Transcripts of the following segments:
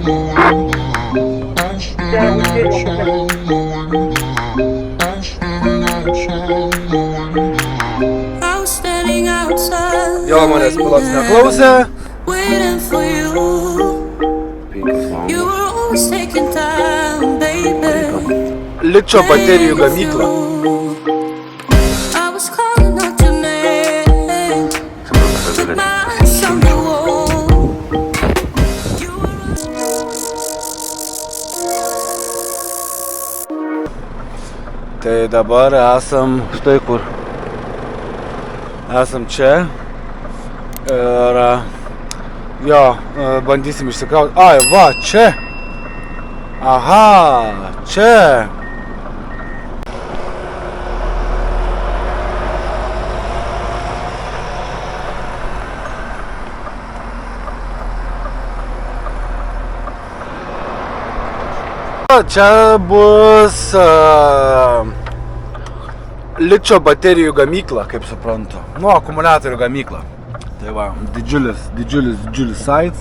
Jo, manęs pilotas neklausė. Ličio baterijų gamyklą. Tai dabar esam štai kur. Esam čia. Ir jo, bandysim išsikrauti. Ai, va, čia. Aha, čia. Čia bus ličio baterijų gamykla, kaip suprantu. Nu, akumuliatorių gamykla. Tai va, didžiulis sites.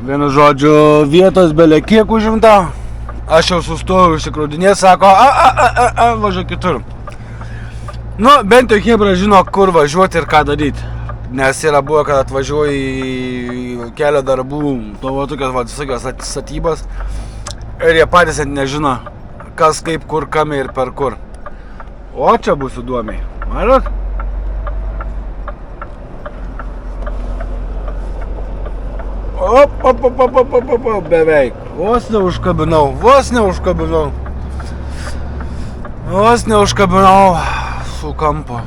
Vienu žodžiu, vietos belė kiek užimta. Aš jau sustojau išsikraudinėti, sako, važiuok kitur. Nu, bent jau Hebra žino, kur važiuoti ir ką daryti. Nes yra buvo, kad atvažiuoju į kelio darbų, tokios visokios statybas. Ir jie patys nežino, kas, kaip, kur, kam ir per kur. O čia bus įdomiai. Matot? Op, beveik. Vos neužkabinau su kampo.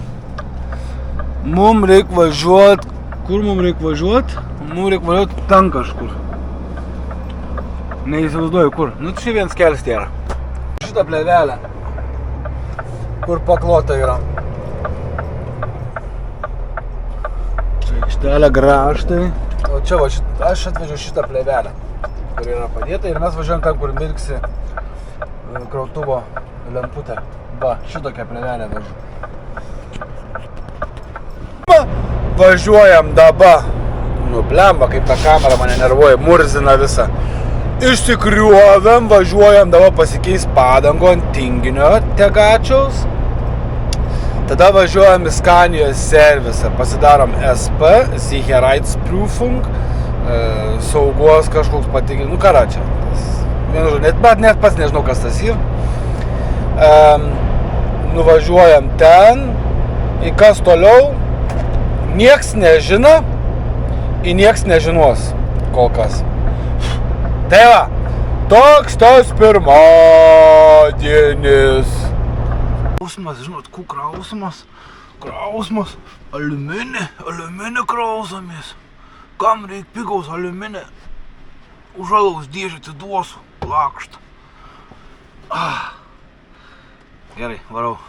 Mums reikia važiuoti. Kur mums reikia važiuoti? Mums reikia važiuoti ten kažkur. Neįsivaizduoju kur. Nu, čia vienas kelias tėra. Šitą plevelę, kur paklota yra. Čia aikštelė, graštai. O čia va, aš atvežiau šitą plevelę, kur yra padėta. Ir mes važiuojam ten, kur mirksi krautuvo lemputė. Va, šitokią plevelę vežu. Važiuojam dabar. Nu, blemba, kaip ta kamera mane nervuoja, murzina visą. Išsikriuoviam, važiuojam, dabar pasikeis padango ant tinginio tegačiaus. Tada važiuojam į Skanijos servisą, pasidarom SP, Sicherheitsprüfung, saugos kažkoks patikrinimas, nu ką čia. Net pats nežinau, kas tas yra. Nuvažiuojam ten, į kas toliau, nieks nežino, į nieks nežinos kol kas. Tai va, toks tos pirmadienis. Krausmas, žinot, krausmas, aliuminį krausomės. Kam reik pigaus aliuminį? Užalaus dėžę atiduosiu, lakštą. Gerai, varau.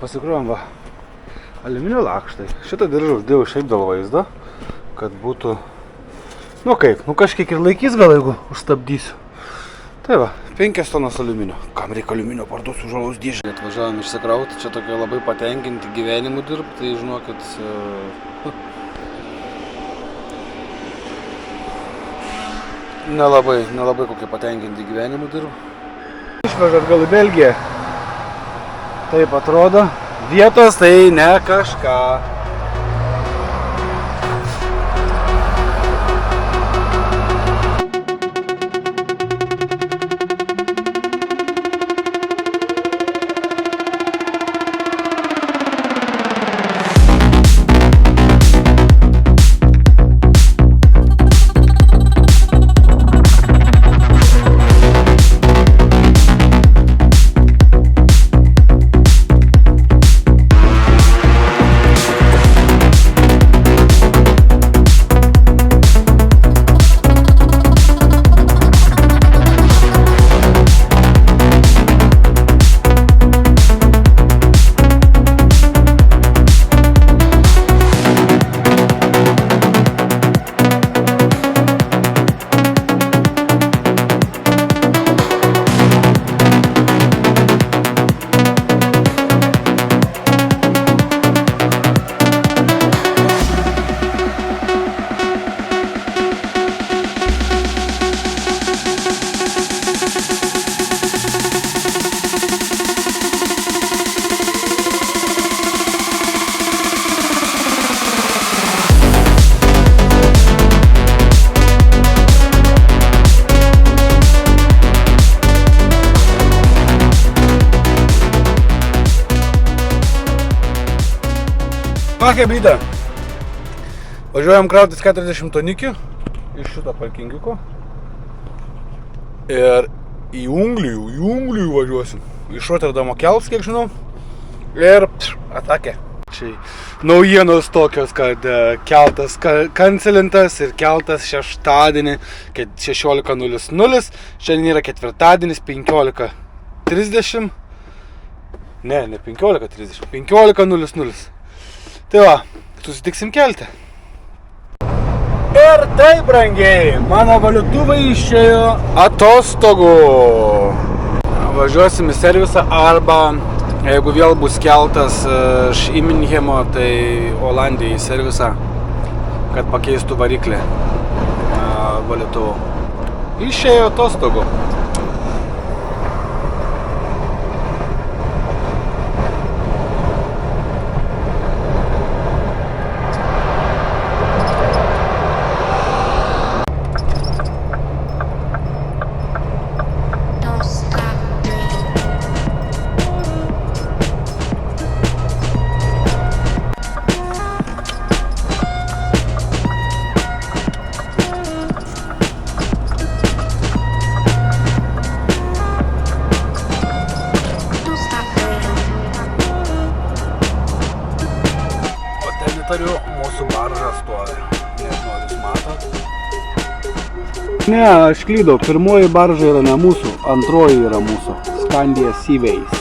Pasikruojam va, aliuminio lakštai. Šitą diržą uždėjau šiaip dėl vaizdo, kad būtų... Nu kaip, nu kažkiek ir laikys gal, jeigu užstabdysiu. Tai va, 5 tonas aliuminio. Kam reikia aliuminio, parduosiu užalaus dėžę. Atvažiavam išsikrauti, čia tokie labai patenkinti gyvenimu dirbti, tai žinokit... Nelabai kokie patenkinti gyvenimu dirbti. Išvežu atgal į Belgiją. Taip atrodo. Vietos tai ne kažką. chebrytė. Važiuojam krautis 40 tonikių iš šito parkingiuko. Ir į Unglijų važiuosim. Iš Rotterdamo kels, kiek žinau. Ir atakė. Čia naujienos tokios, kad keltas kancelintas ir keltas šeštadienį 16:00. Šiandien yra ketvirtadienis 15:30. Ne 15:30. 15:00. Tai va, susitiksim kelte. Ir taip, brangiai, mano valiutuvai išėjo atostogų. Važiuosim į servisą arba, jeigu vėl bus keltas iš Imminghemo, tai Olandijai į servisą, kad pakeistų variklį valiutuvų. Išėjo atostogų. Mūsų barža stovi. Nežinau, jūs matot? Ne, aš klydau. Pirmoji barža yra ne mūsų, antroji yra mūsų. Scandia Seaways.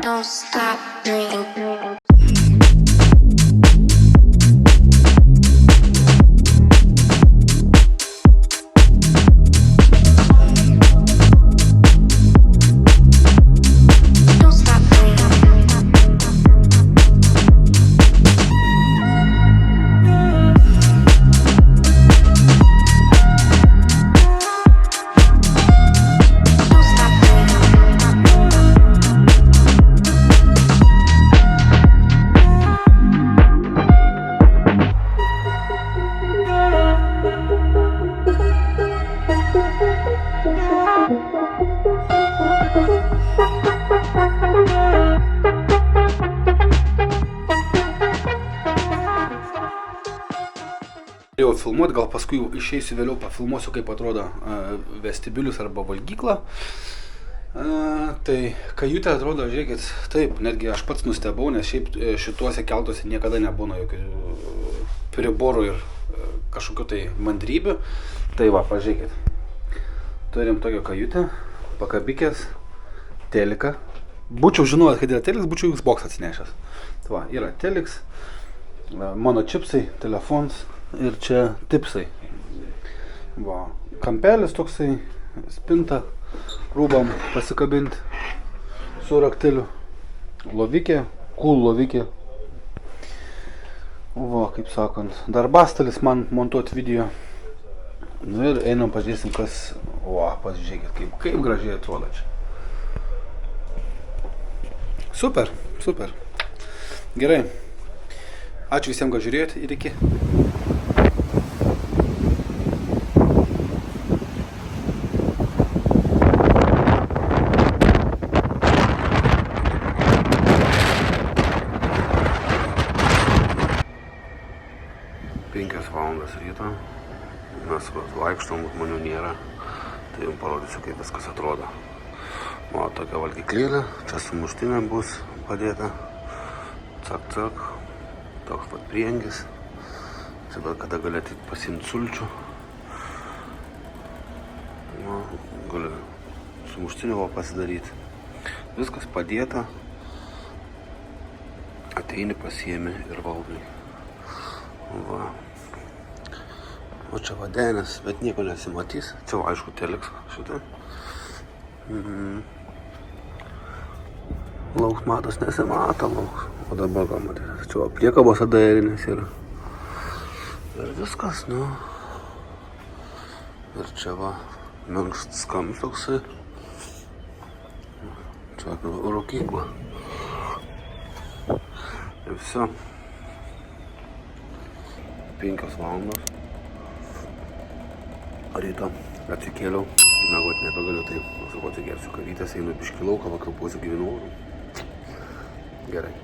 Don't stop dreaming. Jau filmuoti, gal paskui išeisiu vėliau, pafilmuosiu, kaip atrodo vestibiulius arba valgykla. Tai kajutė atrodo, žiūrėkit, taip, netgi aš pats nustebau, nes šiaip šituose keltuose niekada nebūna jokių priborų ir kažkokių tai mandrybių. Tai va, pažiūrėkit, turim tokią kajutę, pakabikės, teliką. Būčiau žinojęs, kad yra teliks, būčiau Xbox atsinešęs. Tai va, yra teliks, mano čipsai, telefons. Ir čia tipsai. Va, kampelis toksai, spinta, rūbam pasikabinti su rakteliu. Lovikė, lovikė. Va, kaip sakant, dar bastalis man montuoti video. Nu ir einam pažiūrėsim, kas... O, pasižiūrėkit, kaip gražiai atrodo čia. Super, super. Gerai. Ačiū visiems, kad žiūrėjote ir iki. Penkias valandas ryto. Mes vaikštom, žmonių nėra. Tai jums parodysiu, kaip viskas atrodo. O, tokia valgyklėlė. Čia sumuštinė bus padėta. Cak, cak. Toks pat priengis. Čia dar kada galėtų pasiimti sulčių. Nu, gali sumuštinio pasidaryti. Viskas padėta. Ateini, pasiemi ir valgai. Va. O čia vadenės, bet nieko nesimatys. Čia aišku teliks šitą. Lauks matos nesimato lauks. O dabar gal matys. Čia priekabos adairinės yra. Ir viskas, nu. Ir čia va minkštas skams toksai. Čia rūkykla. Ir viso. 5 valandos. Ryto atsikėliau, miegot nebegaliu, tai sakau, atsigersiu kavytės, einu biškį lauką, vakarpuosiu gyvenu. Gerai.